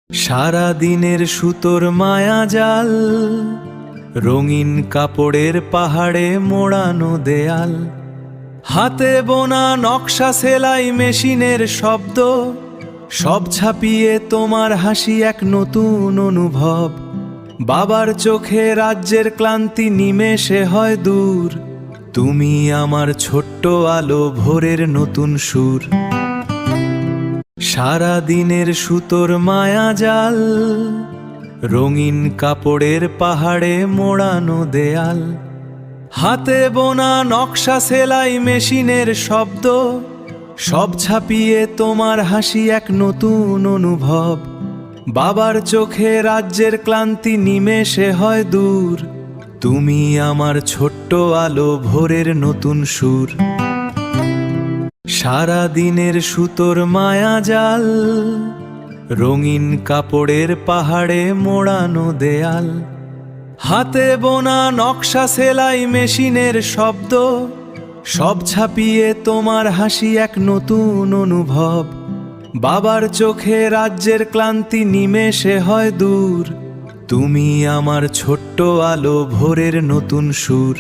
সারা দিনের সুতোর মায়া জাল, রঙিন কাপড়ের পাহাড়ে মোড়ানো দেয়াল, হাতে বোনা নকশা সেলাই মেশিনের শব্দ, সব ছাপিয়ে তোমার হাসি এক নতুন অনুভব। বাবার চোখে রাজ্যের ক্লান্তি নিমেষে হয় দূর, তুমি আমার ছোট্ট আলো, ভোরের নতুন সুর। সারা দিনের সুতোর মায়া জাল, রঙিন কাপড়ের পাহাড়ে মোড়ানো দেয়াল, হাতে বোনা নকশা সেলাই মেশিনের শব্দ, সব ছাপিয়ে তোমার হাসি এক নতুন অনুভব। বাবার চোখে রাজ্যের ক্লান্তি নিমেষে হয় দূর, তুমি আমার ছোট্ট আলো, ভোরের নতুন সুর। সারা দিনের সুতোর মায়া জাল, রঙিন কাপড়ের পাহাড়ে মোড়ানো দেয়াল, হাতে বোনা নকশা সেলাই মেশিনের শব্দ, সব ছাপিয়ে তোমার হাসি এক নতুন অনুভব। বাবার চোখে রাজ্যের ক্লান্তি নিমেষে হয় দূর, তুমি আমার ছোট্ট আলো, ভোরের নতুন সুর।